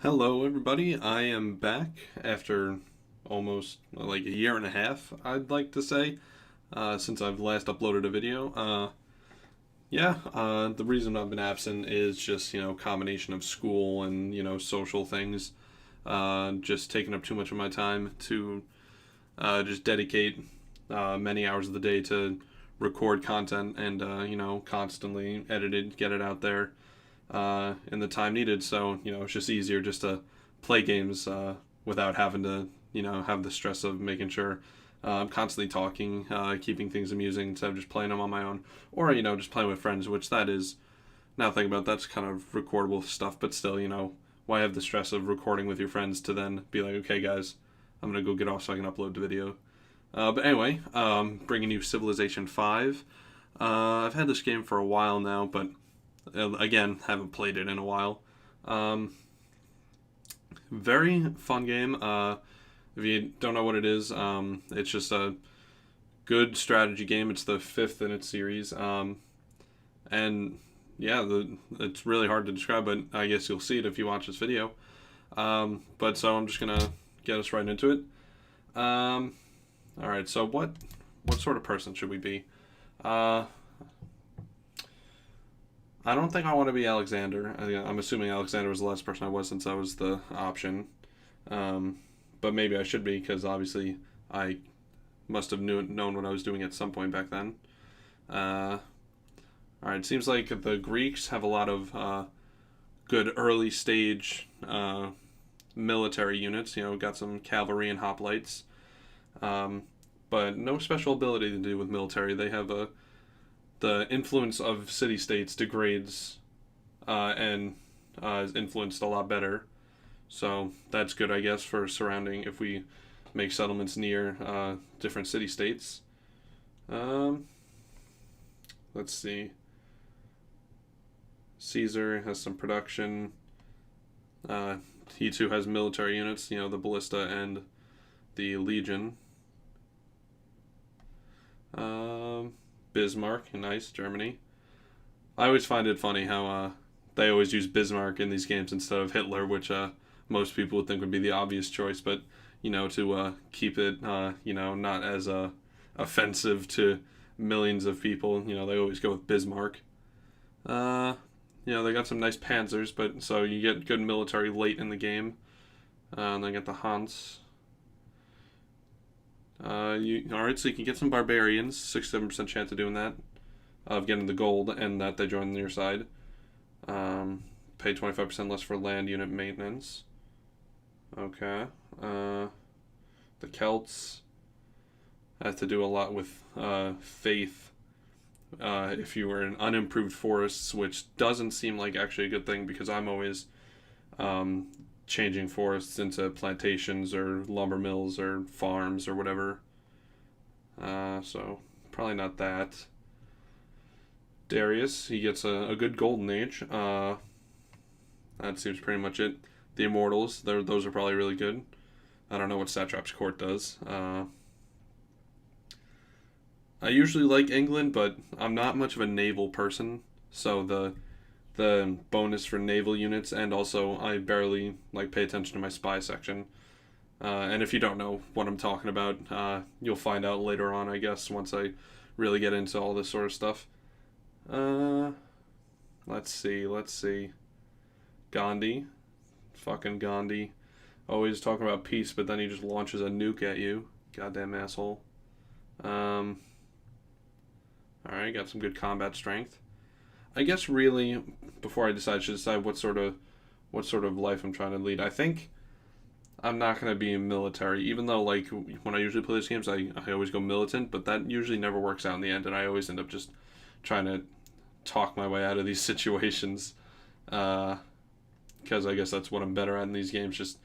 Hello, everybody. I am back after almost like a year and a half, I'd like to say, since I've last uploaded a video. The reason I've been absent is just, combination of school and, social things. Just taking up too much of my time to just dedicate many hours of the day to record content and, constantly edit it, get it out there in the time needed. So it's just easier just to play games without having to have the stress of making sure I'm constantly talking, keeping things amusing instead of just playing them on my own, or just playing with friends, which that is now thinking about that's kind of recordable stuff, but still why have the stress of recording with your friends to then be like, okay guys, I'm gonna go get off so I can upload the video. But anyway, bringing you Civilization 5. I've had this game for a while now, but again, haven't played it in a while. Very fun game. If you don't know what it is, it's just a good strategy game. It's the fifth in its series. And yeah, it's really hard to describe, but I guess you'll see it if you watch this video. But so I'm just gonna get us right into it. All right. So what sort of person should we be? I don't think I want to be Alexander. I'm assuming Alexander was the last person I was since I was the option. But maybe I should be because obviously I must have known what I was doing at some point back then. All right, seems like the Greeks have a lot of good early stage military units. Got some cavalry and hoplites, but no special ability to do with military. They have the influence of city-states degrades and is influenced a lot better. So that's good, I guess, for surrounding if we make settlements near different city-states. Let's see. Caesar has some production. He too has military units, the ballista and the legion. Bismarck, nice, Germany. I always find it funny how they always use Bismarck in these games instead of Hitler, which most people would think would be the obvious choice, but to keep it not as offensive to millions of people, they always go with Bismarck. They got some nice panzers, but so you get good military late in the game. And they get the Hans. Alright, so you can get some barbarians, 6-7% chance of doing that, of getting the gold, and that they join your side. Pay 25% less for land unit maintenance. Okay. The Celts have to do a lot with faith. If you were in unimproved forests, which doesn't seem like actually a good thing because I'm always changing forests into plantations or lumber mills or farms or whatever. So probably not that. Darius, he gets a good golden age. That seems pretty much it. The Immortals, those are probably really good. I don't know what Satrap's Court does. I usually like England, but I'm not much of a naval person, so the bonus for naval units, and also I barely pay attention to my spy section. And if you don't know what I'm talking about, you'll find out later on, I guess, once I really get into all this sort of stuff. Let's see. Gandhi. Fucking Gandhi. Always talking about peace, but then he just launches a nuke at you. Goddamn asshole. Alright, got some good combat strength. I guess really, before I should decide what sort of life I'm trying to lead. I think I'm not going to be military, even though when I usually play these games, I always go militant, but that usually never works out in the end, and I always end up just trying to talk my way out of these situations, because I guess that's what I'm better at in these games, just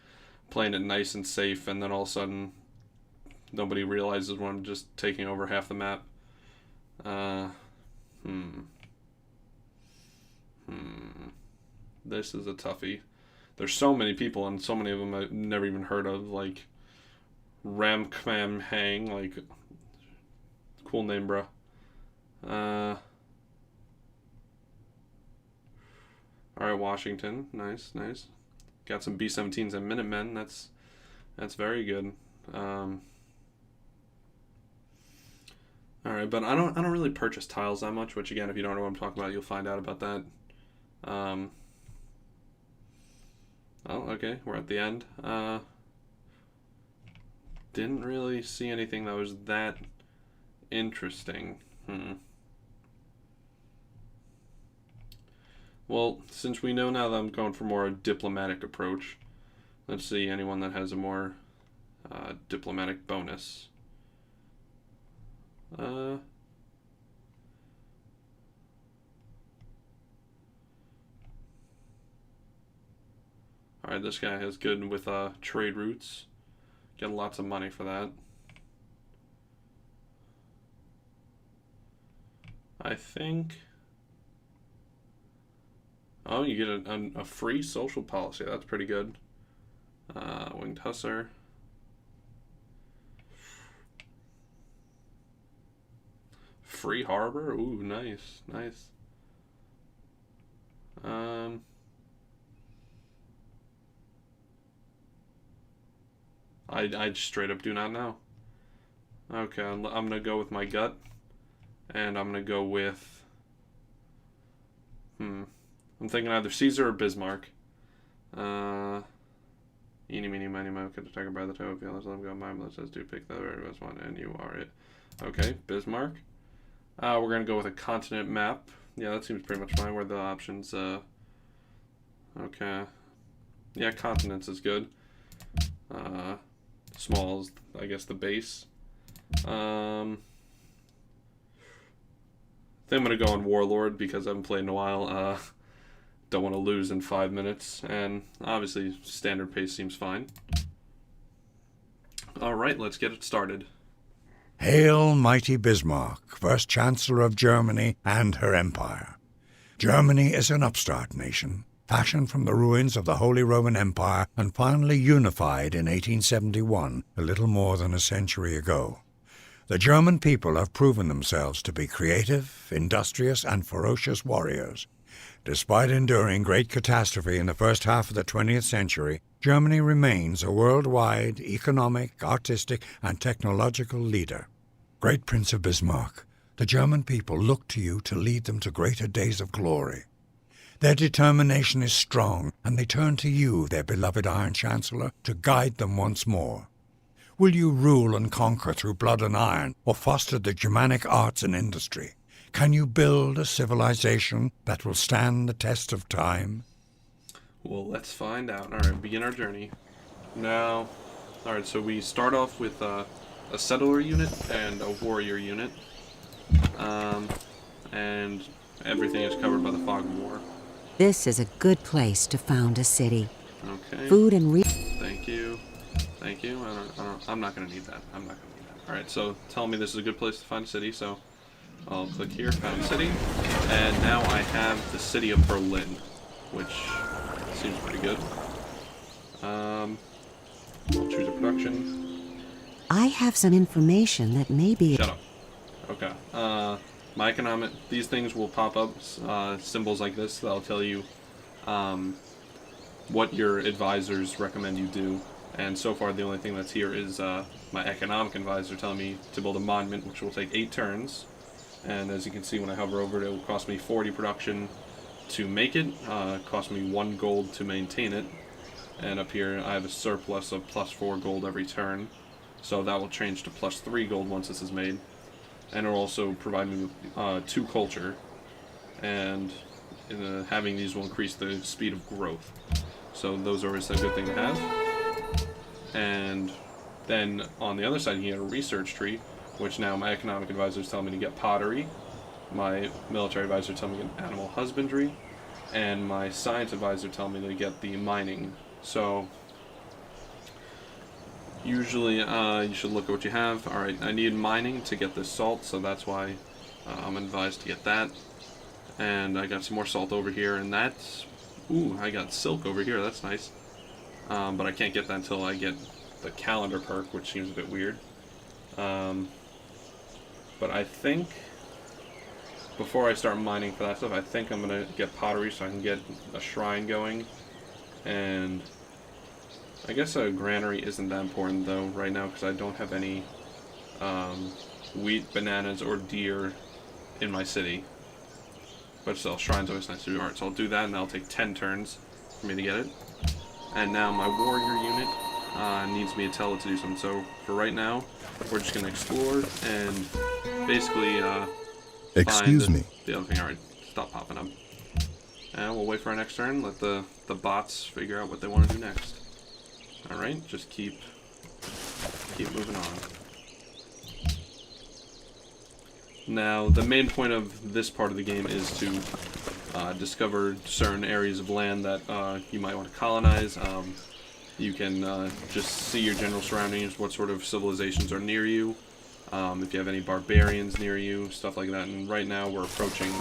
playing it nice and safe, and then all of a sudden nobody realizes when I'm just taking over half the map. This is a toughie. There's so many people, and so many of them I've never even heard of, like Ramkam Hang, cool name, bro. Alright, Washington. Nice. got some B-17s and Minutemen. That's very good. All right, but I don't really purchase tiles that much. Which again, if you don't know what I'm talking about, you'll find out about that. Oh, okay, we're at the end. Didn't really see anything that was that interesting. Well, since we know now that I'm going for more a diplomatic approach, let's see anyone that has a more diplomatic bonus. Alright, this guy has good with trade routes. Get lots of money for that. I think... Oh, you get a free social policy. That's pretty good. Winged Hussar. Free harbor. Ooh, nice, nice. I straight up do not know. Okay, I'm gonna go with my gut, and I'm gonna go with. I'm thinking either Caesar or Bismarck. Eeny, meeny, miny, mo, could attack by the toe of the others. Let him go. Mine says, do pick the very best one, and you are it. Okay, Bismarck. We're gonna go with a continent map. Yeah, that seems pretty much fine. Where are the options? Okay. Yeah, continents is good. Small is, I guess, the base. I think I'm gonna go on Warlord because I haven't played in a while. Don't want to lose in 5 minutes, and obviously standard pace seems fine. Alright, let's get it started. Hail, mighty Bismarck, first Chancellor of Germany and her empire. Germany is an upstart nation, fashioned from the ruins of the Holy Roman Empire and finally unified in 1871, a little more than a century ago. The German people have proven themselves to be creative, industrious, and ferocious warriors. Despite enduring great catastrophe in the first half of the 20th century, Germany remains a worldwide economic, artistic, and technological leader. Great Prince of Bismarck, the German people look to you to lead them to greater days of glory. Their determination is strong, and they turn to you, their beloved Iron Chancellor, to guide them once more. Will you rule and conquer through blood and iron, or foster the Germanic arts and industry? Can you build a civilization that will stand the test of time? Well, let's find out. Alright, begin our journey. Now, alright, so we start off with a settler unit and a warrior unit. And everything is covered by the Fog of War. This is a good place to found a city. Okay. Food and Thank you. Thank you. I'm not going to need that. I'm not going to need that. Alright, so tell me this is a good place to find a city, so I'll click here, found city. And now I have the city of Berlin, which seems pretty good. I'll choose a production. I have some information that may be... Shut up. Okay. My economic... These things will pop up, symbols like this, that'll tell you what your advisors recommend you do. And so far, the only thing that's here is my economic advisor telling me to build a monument, which will take 8 turns. And as you can see, when I hover over it, it will cost me 40 production to make it. Cost me 1 gold to maintain it. And up here, I have a surplus of plus 4 gold every turn. So that will change to plus 3 gold once this is made. And it will also provide me with 2 culture. And having these will increase the speed of growth. So those are always a good thing to have. And then on the other side here, a research tree, which now my economic advisor is telling me to get pottery. My military advisor telling me to get animal husbandry. And my science advisor telling me to get the mining. So usually you should look at what you have. Alright, I need mining to get this salt, so that's why I'm advised to get that. And I got some more salt over here, and that's... Ooh, I got silk over here, that's nice. But I can't get that until I get the calendar perk, which seems a bit weird. But I think, before I start mining for that stuff, I think I'm going to get pottery so I can get a shrine going. And I guess a granary isn't that important though right now because I don't have any wheat, bananas, or deer in my city. But still, shrine's always nice to do. Alright, so I'll do that and that'll take 10 turns for me to get it. And now my warrior unit needs me to tell it to do something. So for right now, we're just going to explore and basically Excuse me. the other thing. Alright, stop popping up. And we'll wait for our next turn, let the bots figure out what they want to do next. Alright, just keep moving on. Now, the main point of this part of the game is to discover certain areas of land that you might want to colonize. You can just see your general surroundings, what sort of civilizations are near you, if you have any barbarians near you, stuff like that. And right now we're approaching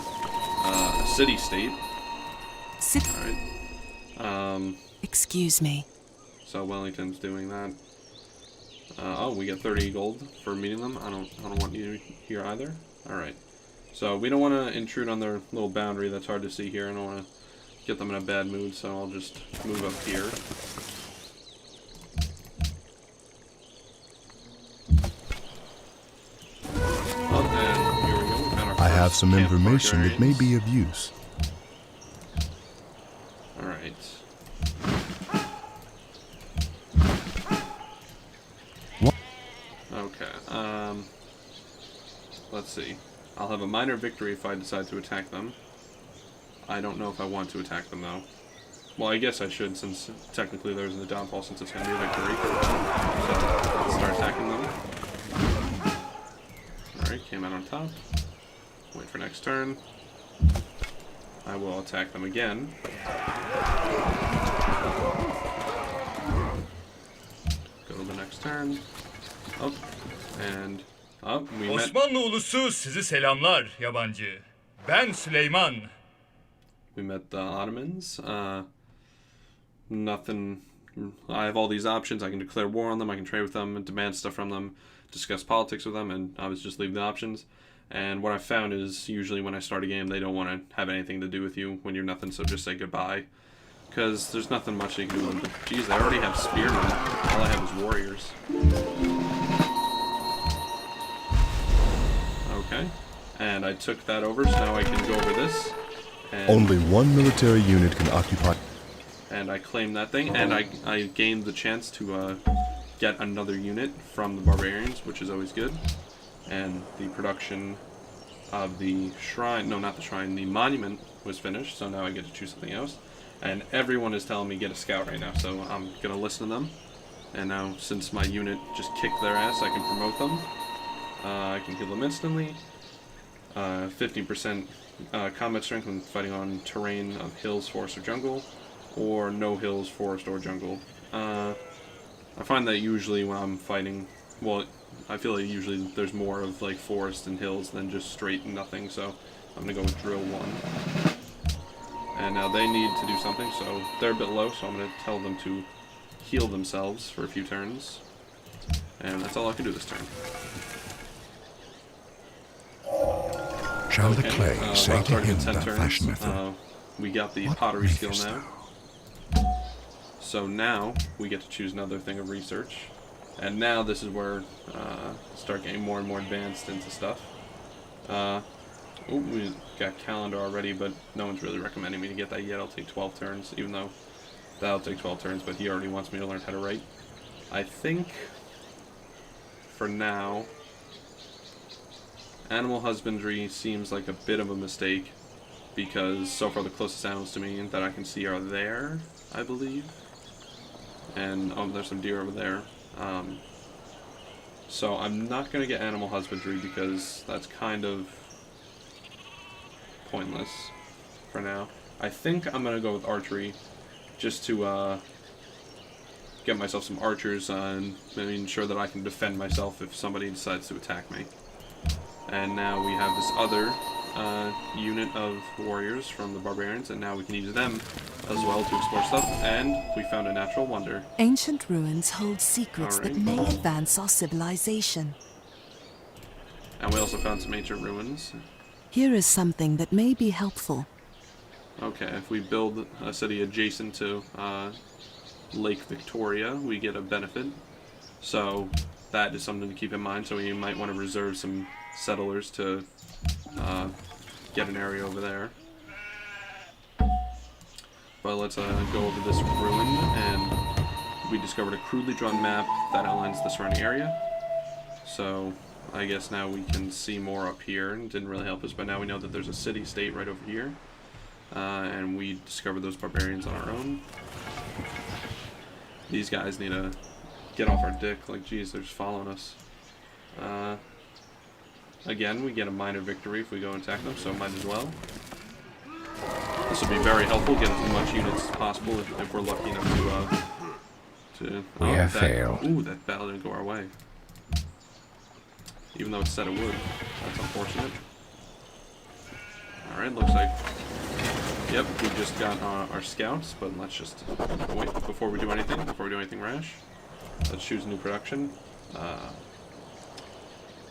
a city-state. Alright. Excuse me. So Wellington's doing that. Oh, we get 30 gold for meeting them. I don't want you here either. Alright. So we don't want to intrude on their little boundary that's hard to see here. I don't want to get them in a bad mood, so I'll just move up here. Oh, and here we go. We found our I have first some camp information that may barbarians. be of use. Alright. Okay, let's see. I'll have a minor victory if I decide to attack them. I don't know if I want to attack them, though. Well, I guess I should, since technically there's the downfall, since it's going to be a victory. So, let's start attacking them. Alright, came out on top. Wait for next turn. I will attack them again. Go to the next turn. Up. And up. We met. Osmanlı ulusu sizi selamlar yabancı. Ben Süleyman. We met the Ottomans. Nothing. I have all these options. I can declare war on them. I can trade with them, demand stuff from them, discuss politics with them, and I was just leave the options. And what I found is usually when I start a game, they don't want to have anything to do with you when you're nothing. So just say goodbye, because there's nothing much they can do with them. But geez, I already have spearmen. All I have is warriors. Okay, and I took that over, so now I can go over this. And Only one military unit can occupy. And I claimed that thing, and I gained the chance to get another unit from the barbarians, which is always good. And the production of the shrine, no, not the shrine, the monument was finished, so now I get to choose something else. And everyone is telling me get a scout right now, so I'm going to listen to them. And now, since my unit just kicked their ass, I can promote them. I can kill them instantly. 50% combat strength when fighting on terrain of hills, forest, or jungle. Or no hills, forest, or jungle. I find that usually when I'm fighting, well, I feel like usually there's more of like forest and hills than just straight nothing, so I'm gonna go with drill 1. And now they need to do something, so they're a bit low, so I'm gonna tell them to heal themselves for a few turns. And that's all I can do this turn. Shall the clay say Box to already him gets 10 that turns. fashioneth it? We got the What pottery skill makest now. thou? So now we get to choose another thing of research. And now this is where start getting more and more advanced into stuff. We got calendar already, but no one's really recommending me to get that yet. I'll take 12 turns, even though that'll take 12 turns, but he already wants me to learn how to write. I think for now, animal husbandry seems like a bit of a mistake, because so far the closest animals to me that I can see are there, I believe. And oh, there's some deer over there. So I'm not going to get animal husbandry because that's kind of pointless for now. I think I'm going to go with archery just to get myself some archers and ensure that I can defend myself if somebody decides to attack me. And now we have this other unit of warriors from the barbarians, and now we can use them as well to explore stuff, and we found a natural wonder. Ancient ruins hold secrets that may advance our civilization. And we also found some ancient ruins. Here is something that may be helpful. Okay, if we build a city adjacent to Lake Victoria, we get a benefit. So that is something to keep in mind. So we might want to reserve some settlers to get an area over there. But let's go over this ruin, and we discovered a crudely drawn map that outlines the surrounding area. So I guess now we can see more up here. It didn't really help us, but now we know that there's a city-state right over here. And we discovered those barbarians on our own. These guys need to get off our dick. Like, geez, they're just following us. Again, we get a minor victory if we go and attack them, so might as well. This will be very helpful, get as much units as possible if we're lucky enough to We have failed. Ooh, that battle didn't go our way. Even though it said it would. That's unfortunate. Alright, looks like... Yep, we just got our scouts, but let's just wait before we do anything rash. Let's choose new production.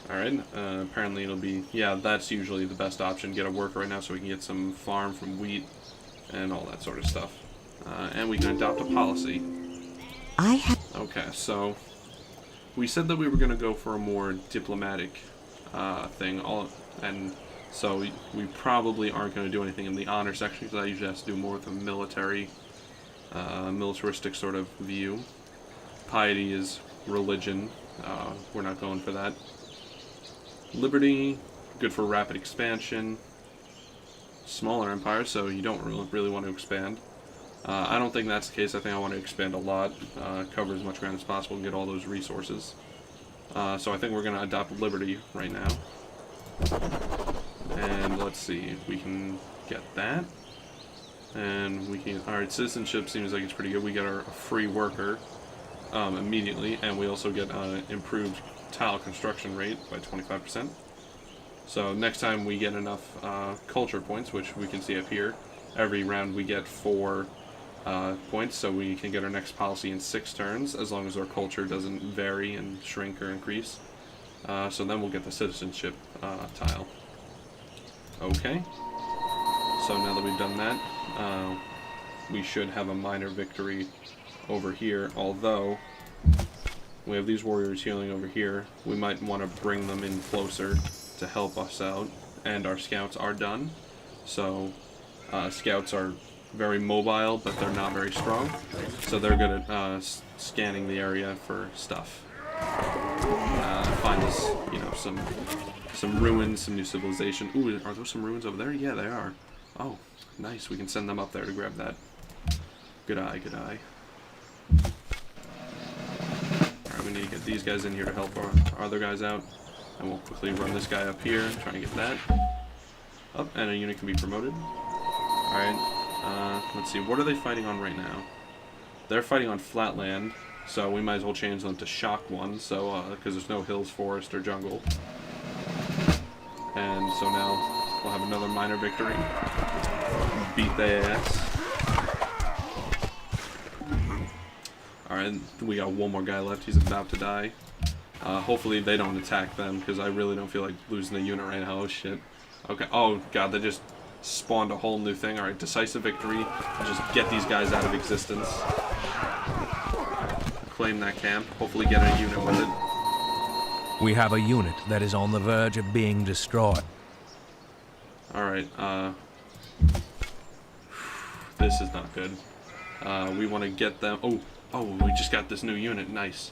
Alright, apparently it'll be... Yeah, that's usually the best option. Get a worker right now so we can get some farm from wheat and all that sort of stuff. And we can adopt a policy. Okay, so... We said that we were going to go for a more diplomatic thing, and so we probably aren't going to do anything in the honor section, because that usually has to do more with a militaristic sort of view. Piety is religion. We're not going for that. Liberty, good for rapid expansion. Smaller empire, so you don't really want to expand. I don't think that's the case. I think I want to expand a lot, cover as much ground as possible, and get all those resources. So I think we're going to adopt Liberty right now. And let's see, we can get that. And we can... Alright, citizenship seems like it's pretty good. We get our free worker immediately, and we also get improved tile construction rate by 25%. So next time we get enough culture points, which we can see up here, every round we get 4 points, so we can get our next policy in 6 turns, as long as our culture doesn't vary and shrink or increase. So then we'll get the citizenship tile. Okay. So now that we've done that, we should have a minor victory over here, although we have these warriors healing over here. We might want to bring them in closer to help us out, and our scouts are done. So scouts are very mobile, but they're not very strong, so they're good at scanning the area for stuff. Find us, you know, some ruins, some new civilization. Ooh, are those some ruins over there? Yeah, they are. Oh, nice. We can send them up there to grab that. Good eye, good eye. Alright, we need to get these guys in here to help our other guys out, and we'll quickly run this guy up here and try and get that. Up, and a unit can be promoted. Alright. Let's see, what are they fighting on right now? They're fighting on flatland, so we might as well change them to shock 1, so, because there's no hills, forest, or jungle. And so now we'll have another minor victory. Beat their ass. Alright, we got one more guy left, he's about to die. Hopefully they don't attack them, because I really don't feel like losing a unit right now. Oh shit. Okay, oh god, they just spawned a whole new thing. Alright, decisive victory. Just get these guys out of existence. Claim that camp. Hopefully get a unit with it. We have a unit that is on the verge of being destroyed. Alright, this is not good. We want to get them... Oh, we just got this new unit. Nice.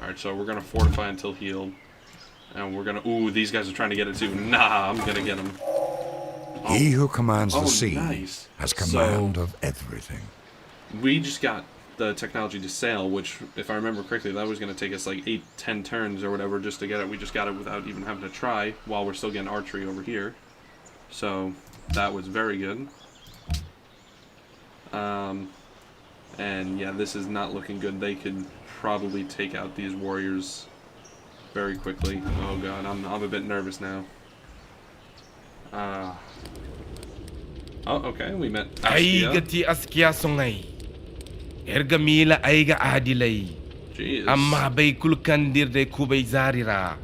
Alright, so we're going to fortify until healed. And we're going to... Ooh, these guys are trying to get it too. Nah, I'm going to get them. He who commands the sea nice. has command of everything. We just got the technology to sail, which, if I remember correctly, that was going to take us like 8-10 turns or whatever just to get it. We just got it without even having to try, while we're still getting archery over here. So, that was very good. And yeah, this is not looking good. They could probably take out these warriors very quickly. Oh god, I'm a bit nervous now. Oh, okay, we met Aiga ti askia songai. Ergamila aiga adilai. Jeez. Amma bay kulkandir de kubay zarira.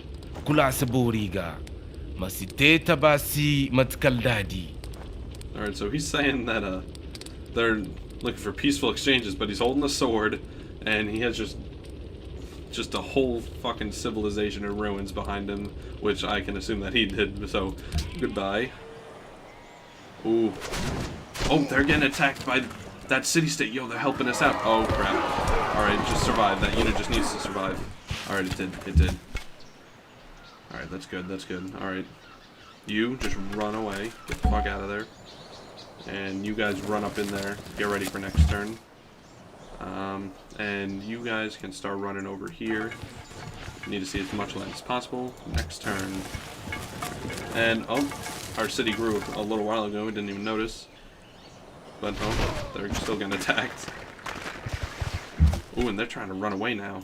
Kula saburiga. Masiteta basi matkaldadi. Alright, so he's saying that they're looking for peaceful exchanges, but he's holding a sword, and he has just a whole fucking civilization in ruins behind him, which I can assume that he did, so goodbye. Ooh. Oh, they're getting attacked by that city-state. Yo, they're helping us out. Oh, crap. Alright, just survive. That unit just needs to survive. Alright, it did. It did. Alright, that's good. That's good. Alright. You, just run away. Get the fuck out of there. And you guys run up in there. Get ready for next turn. And you guys can start running over here. You need to see as much land as possible. Next turn. And, oh, our city grew a little while ago. We didn't even notice. But, oh, they're still getting attacked. Ooh, and they're trying to run away now.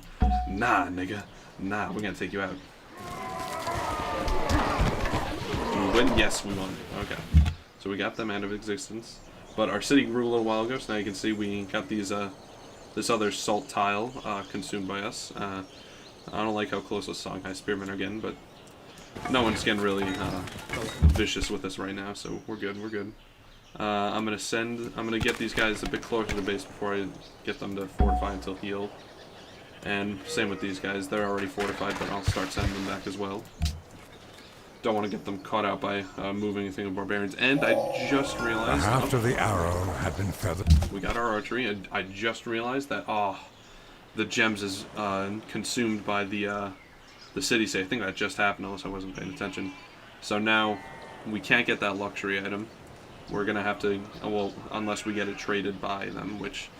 Nah, nigga. Nah, we're gonna take you out. We win? Yes, we won. Okay. So we got them out of existence. But our city grew a little while ago, so now you can see we got these, this other salt tile consumed by us. I don't like how close the Songhai Spearmen are getting, but no one's getting really vicious with us right now, so we're good, we're good. I'm gonna get these guys a bit closer to the base before I get them to fortify until heal. And same with these guys, they're already fortified, but I'll start sending them back as well. Don't want to get them caught out by moving anything of barbarians. And I just realized... After the arrow had been feathered... We got our archery, and I just realized that, the gems is consumed by the city state. I think that just happened, unless I wasn't paying attention. So now, we can't get that luxury item. We're going to have to, well, unless we get it traded by them, which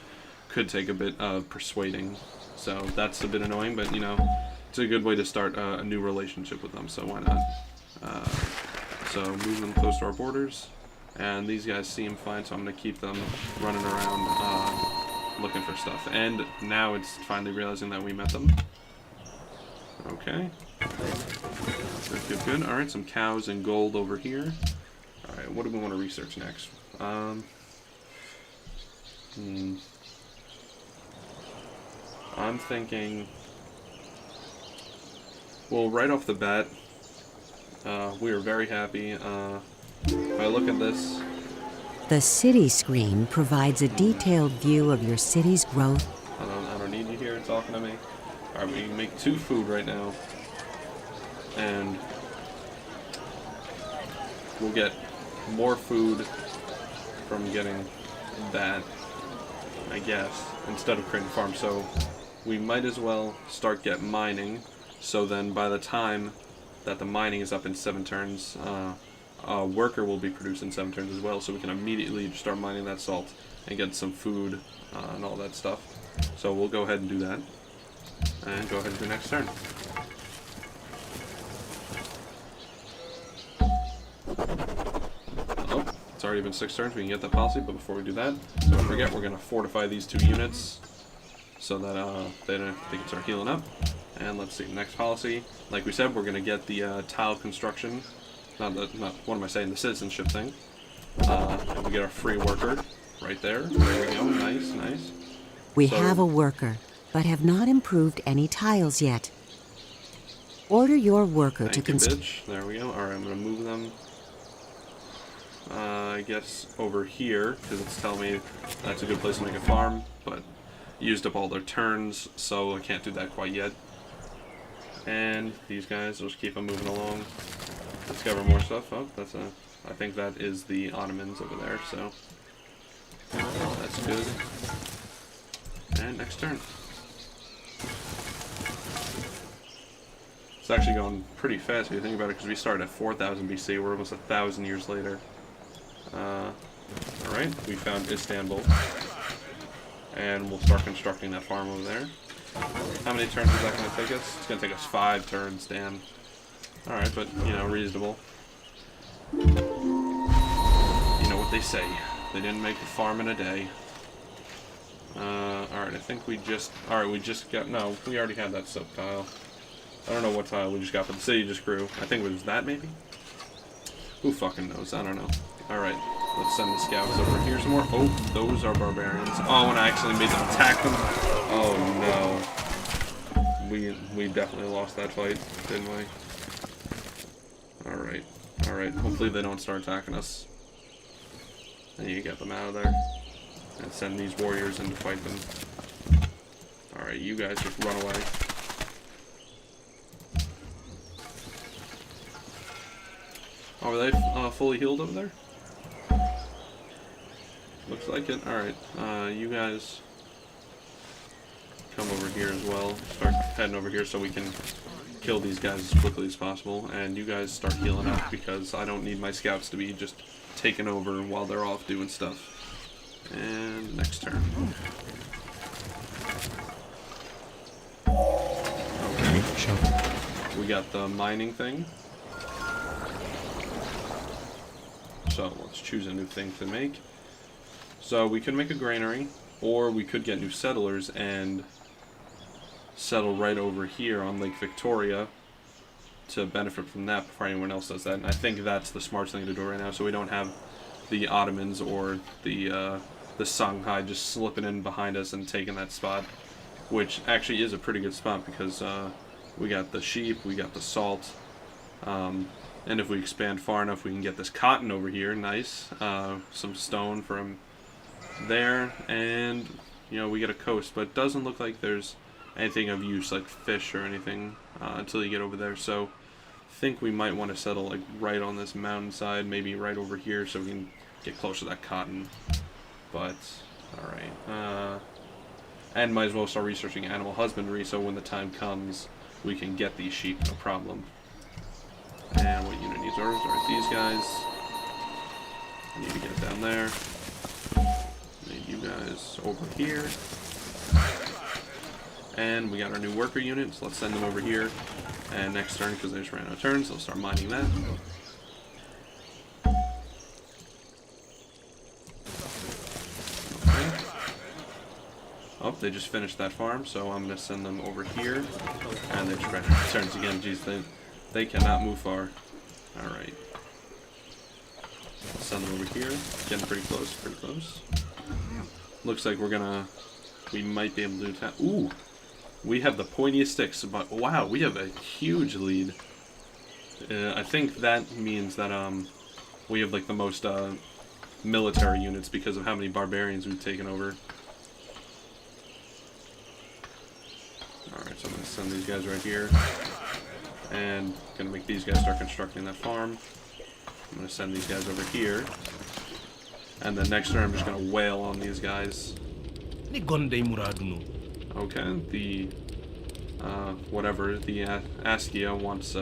could take a bit of persuading. So that's a bit annoying, but, you know, it's a good way to start a new relationship with them, so why not? So move them close to our borders, and these guys seem fine, so I'm going to keep them running around looking for stuff. And now it's finally realizing that we met them. Okay. Good, good, good. Alright, some cows and gold over here. Alright, what do we want to research next? I'm thinking... Well, right off the bat, we are very happy. If I look at this... The city screen provides a detailed view of your city's growth. I don't need you here talking to me. Alright, we can make 2 food right now. And we'll get more food from getting that, I guess, instead of creating a farm. So we might as well start get mining. So then by the time that the mining is up in 7 turns, a worker will be produced in 7 turns as well, so we can immediately start mining that salt and get some food and all that stuff. So we'll go ahead and do that. And go ahead and do next turn. Oh, it's already been 6 turns, we can get that policy, but before we do that, don't forget we're going to fortify these 2 units so that they can start healing up. And let's see, next policy, like we said, we're going to get the tile construction, what am I saying, the citizenship thing. And we get our free worker right there. There we go, nice, nice. We have a worker, but have not improved any tiles yet. Order your worker to construct. There we go. Alright, I'm going to move them, I guess, over here, because it's telling me that's a good place to make a farm, but used up all their turns, so I can't do that quite yet. And these guys, we'll just keep them moving along. Discover more stuff. Oh, that's I think that is the Ottomans over there, so that's good. And next turn. It's actually going pretty fast if you think about it, because we started at 4000 BC, we're almost 1,000 years later. Alright, we found Istanbul. And we'll start constructing that farm over there. How many turns is that going to take us? It's going to take us 5 turns, damn. Alright, but, you know, reasonable. You know what they say. They didn't make a farm in a day. Alright, I think we just... Alright, we just got... No, we already had that soap tile. I don't know what tile we just got, but the city just grew. I think it was that, maybe? Who fucking knows? I don't know. Alright, let's send the scouts over here some more. Oh, those are barbarians. Oh, and I actually made them attack them. Oh, no. We definitely lost that fight, didn't we? Alright, alright. Hopefully they don't start attacking us. And you get them out of there. And send these warriors in to fight them. Alright, you guys just run away. Oh, are they fully healed over there? Looks like it. Alright, you guys come over here as well. Start heading over here so we can kill these guys as quickly as possible. And you guys start healing up because I don't need my scouts to be just taken over while they're off doing stuff. And next turn. Okay. We got the mining thing. So let's choose a new thing to make. So we could make a granary, or we could get new settlers and settle right over here on Lake Victoria to benefit from that before anyone else does that. And I think that's the smart thing to do right now, so we don't have the Ottomans or the Songhai just slipping in behind us and taking that spot, which actually is a pretty good spot because we got the sheep, we got the salt, and if we expand far enough we can get this cotton over here, nice, some stone from there, and you know, we get a coast, but it doesn't look like there's anything of use like fish or anything until you get over there. So I think we might want to settle like right on this mountainside, maybe right over here so we can get close to that cotton. But alright, and might as well start researching animal husbandry so when the time comes we can get these sheep, no problem. And what unit needs orders? Alright, these guys need to get down there. And you guys over here. And we got our new worker unit, so let's send them over here. And next turn, because they just ran out of turns, they'll start mining that. Okay. Oh, they just finished that farm, so I'm going to send them over here. And they just ran out of turns again. Jeez, they cannot move far. Alright. Send them over here. Getting pretty close, pretty close. Looks like we might be able to attack. Ooh! We have the pointiest sticks, but wow, we have a huge lead. I think that means that we have like the most military units because of how many barbarians we've taken over. Alright, so I'm going to send these guys right here. And going to make these guys start constructing that farm. I'm going to send these guys over here. And then next turn I'm just going to wail on these guys. Okay, the whatever, the Askia wants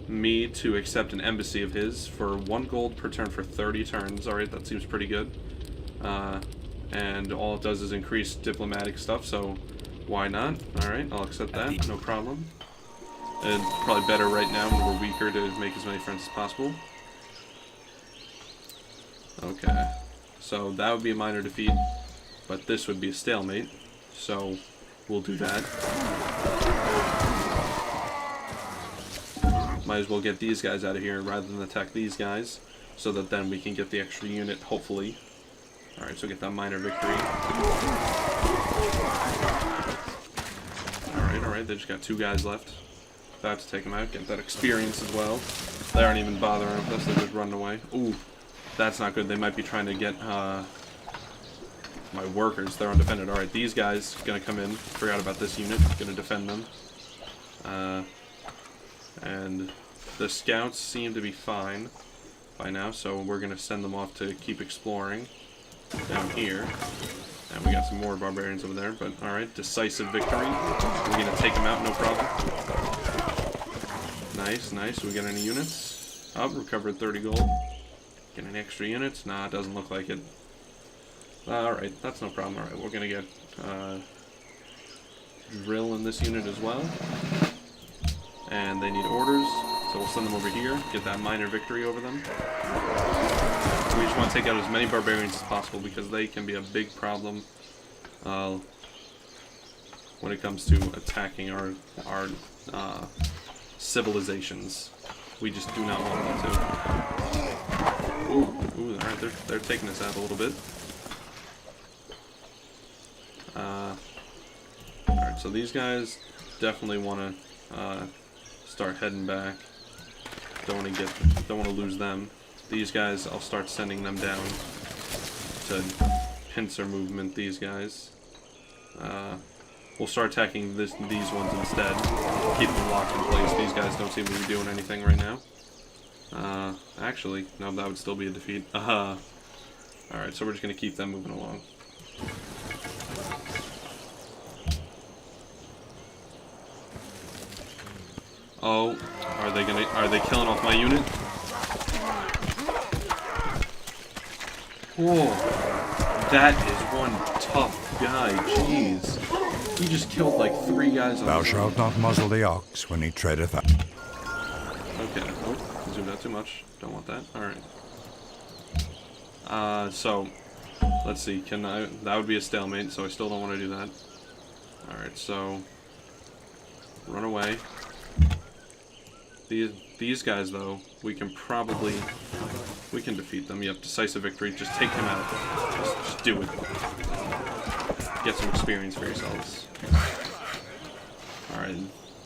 me to accept an embassy of his for 1 gold per turn for 30 turns. Alright, that seems pretty good. And all it does is increase diplomatic stuff, so why not? Alright, I'll accept that, no problem. And probably better right now when we're weaker to make as many friends as possible. Okay, so that would be a minor defeat, but this would be a stalemate, so we'll do that. Might as well get these guys out of here rather than attack these guys, so that then we can get the extra unit, hopefully. Alright, so get that minor victory. Alright, they just got 2 guys left. About to take them out, get that experience as well. They aren't even bothering with us, they're just running away. Ooh, that's not good. They might be trying to get my workers. They're undefended. Alright, these guys gonna come in. Forgot about this unit. Gonna defend them. And the scouts seem to be fine by now, so we're gonna send them off to keep exploring down here. And we got some more barbarians over there, but alright, decisive victory. We're gonna take them out, no problem. Nice, nice. We got any units? Oh, recovered 30 gold. Get any extra units? Nah, it doesn't look like it. Alright, that's no problem. Alright, we're gonna get drill in this unit as well. And they need orders, so we'll send them over here, get that minor victory over them. We just want to take out as many barbarians as possible because they can be a big problem when it comes to attacking our civilizations. We just do not want them to. Ooh, alright, they're taking us out a little bit. Alright, so these guys definitely want to start heading back. Don't want to lose them. These guys, I'll start sending them down to pincer movement. These guys. We'll start attacking these ones instead. Keep them locked in place. These guys don't seem to be doing anything right now. Actually, no, that would still be a defeat. Alright, so we're just going to keep them moving along. Oh, are they killing off my unit? Whoa, that is one tough guy, jeez. He just killed like 3 guys on Thou his shalt not muzzle the ox when he treadeth out. Okay, oh, zoomed out too much. Don't want that. Alright. So, let's see, that would be a stalemate, so I still don't want to do that. Alright, so, run away. These guys, though, we can defeat them. Yep, decisive victory. Just take him out. Just do it. Get some experience for yourselves.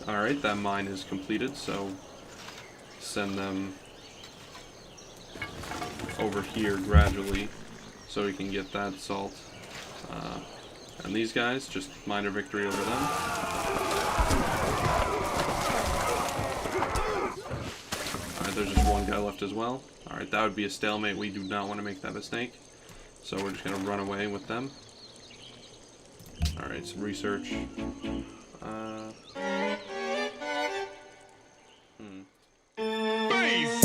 Alright, that mine is completed, so send them over here gradually so we can get that salt. And these guys, just minor victory over them. Alright, there's just one guy left as well. Alright, that would be a stalemate. We do not want to make that mistake. So we're just going to run away with them. Alright, some research. Base